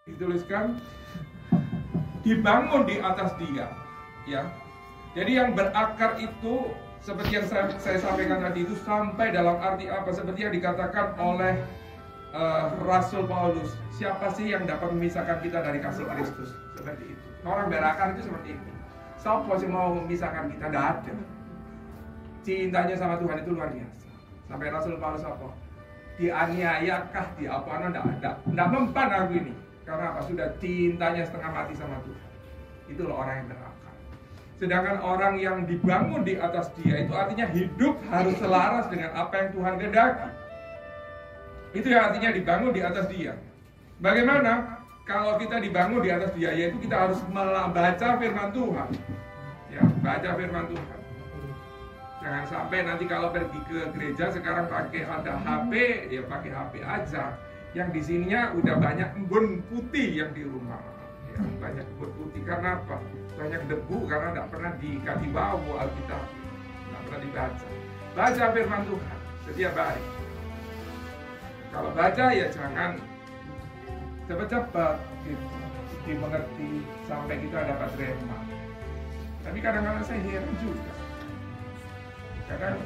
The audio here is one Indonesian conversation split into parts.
Dituliskan dibangun di atas Dia, ya. Jadi yang berakar itu seperti yang saya sampaikan tadi itu sampai dalam arti apa? Seperti yang dikatakan oleh Rasul Paulus, siapa sih yang dapat memisahkan kita dari kasih Kristus? Seperti itu. Orang berakar itu seperti itu. Siapa sih mau memisahkan kita? Tidak ada. Cintanya sama Tuhan itu luar biasa. Sampai Rasul Paulus apa? Dianiayakah, diapa-apa? Tidak mempan aku ini. Karena apa? Sudah cintanya setengah mati sama Tuhan. Itulah orang yang berakar. Sedangkan orang yang dibangun di atas Dia itu artinya hidup harus selaras dengan apa yang Tuhan kehendaki. Itu yang artinya dibangun di atas Dia. Bagaimana? Kalau kita dibangun di atas Dia, yaitu kita harus membaca firman Tuhan. Ya, baca firman Tuhan. Jangan sampai nanti kalau pergi ke gereja sekarang pakai ada HP, ya pakai HP aja. Yang di sininya udah banyak embun putih yang di rumah. Ya, banyak embun putih karena apa? Banyak debu karena tidak pernah dikasih bau Alkitab, tidak pernah dibaca. Baca firman Tuhan setiap hari. Kalau baca ya jangan cepat-cepat gitu, dimengerti sampai kita dapat rema. Tapi kadang-kadang saya heran juga. Kadang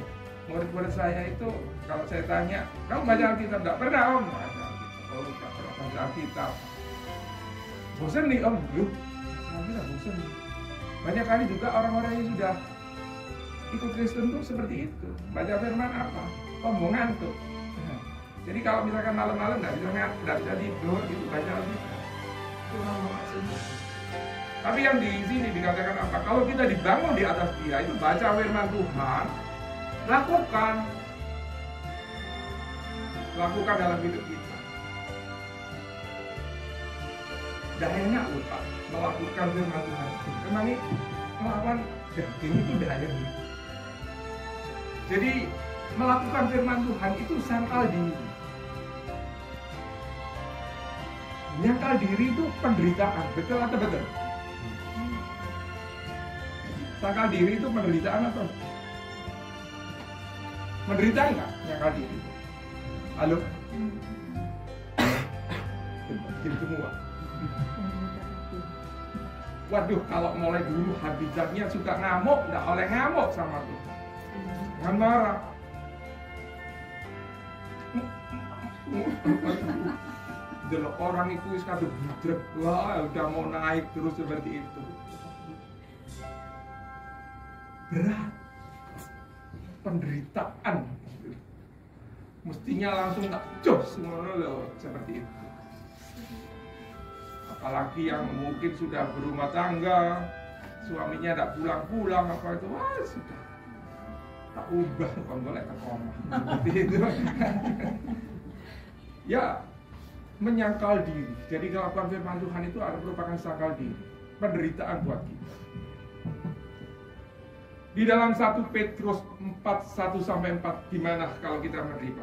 murid-murid saya itu kalau saya tanya, kamu baca Alkitab? Tidak pernah om. Baca Alkitab. Oh, tidak pernah baca Alkitab. Bosan nih om. Loh, Alkitab bosan nih. Banyak kali juga orang-orang yang sudah ikut Kristen tuh seperti itu. Baca firman apa? Oh, mau ngantuk. Jadi kalau misalkan malam-malam nggak bisa tidur gitu, baca Alkitab. Itu nama maksudnya. Tapi yang di sini dikatakan apa? Kalau kita dibangun di atas Dia, itu baca firman Tuhan, lakukan dalam hidup kita. Dah enak loh Pak, melakukan firman Tuhan. Memang ini melawan daging itu dah enak. Jadi melakukan firman Tuhan itu sangkal diri. Nyangkal diri itu penderitaan, betul atau betul? Sangkal diri itu penderitaan atau? Menderita enggak nyangkal diri? Halo? Diam semua. Waduh, kalau mulai dulu habitatnya suka ngamuk, enggak oleh ngamuk sama tuh. Jangan marah. Delok orang itu wis kadung budrek, wah udah mau naik terus seperti itu. Berat. Penderitaan. Mestinya langsung tak jos semua loh seperti itu. Apalagi yang mungkin sudah berumah tangga, suaminya tidak pulang-pulang apa itu, wah sudah tak ubah kon golek tak koma. Seperti itu. Ya, menyangkal diri. Jadi melakukan firman Tuhan itu merupakan sangkal diri, penderitaan buat kita. Di dalam 1 Petrus 4:1-4 gimana kalau kita menderita?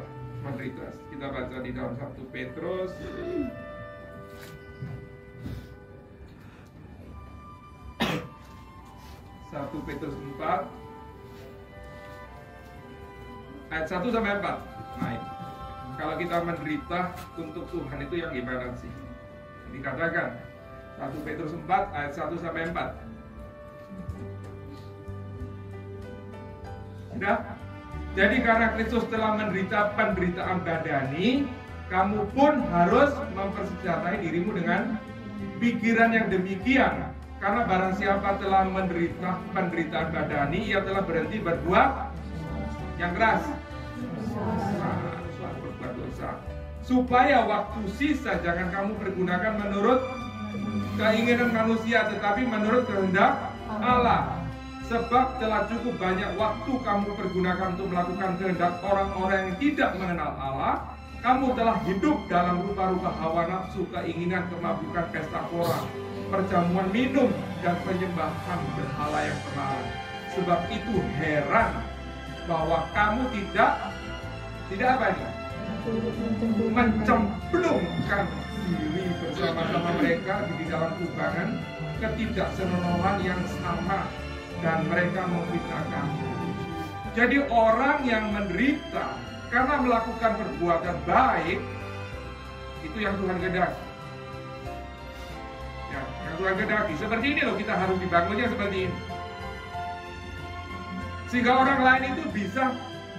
Kita baca di dalam 1 Petrus 1 Petrus 4 ayat 1-4. Nah, kalau kita menderita untuk Tuhan itu yang gimana sih? Dikatakan 1 Petrus 4 ayat 1-4. Sudah? Jadi karena Kristus telah menderita penderitaan badani, kamu pun harus mempersenjatai dirimu dengan pikiran yang demikian. Karena barang siapa telah menderita penderitaan badani, ia telah berhenti berbuat yang keras. Berbuat dosa. Supaya waktu sisa jangan kamu pergunakan menurut keinginan manusia, tetapi menurut kehendak Allah. Sebab telah cukup banyak waktu kamu pergunakan untuk melakukan kehendak orang-orang yang tidak mengenal Allah. Kamu telah hidup dalam rupa-rupa hawa nafsu, keinginan, kemabukan, pesta pora, perjamuan minum, dan penyembahan berhala yang terlarang. Sebab itu heran bahwa kamu tidak apa ini? Mencemplungkan diri bersama-sama mereka di dalam kubangan ketidaksenonohan yang sama, dan mereka memfitnah kamu. Jadi orang yang menderita karena melakukan perbuatan baik, itu yang Tuhan kehendaki. Ya, yang Tuhan kehendaki. Seperti ini loh, kita harus dibangunnya seperti ini. Sehingga orang lain itu bisa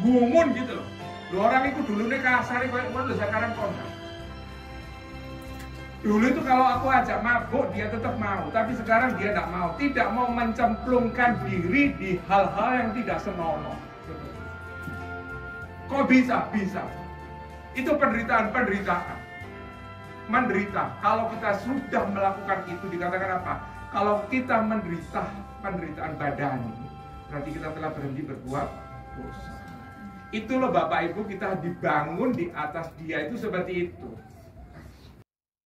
gumun gitu loh. Loh, orang itu dulunya kasar, kayak ngono sekarang kontak. Dulu itu kalau aku ajak mabuk, dia tetap mau. Tapi sekarang dia tidak mau. Tidak mau mencemplungkan diri di hal-hal yang tidak senonoh. Kok bisa? Bisa. Itu penderitaan. Menderita. Kalau kita sudah melakukan itu, dikatakan apa? Kalau kita menderita penderitaan badani, berarti kita telah berhenti berbuat dosa. Itu loh Bapak Ibu, kita dibangun di atas dia itu seperti itu.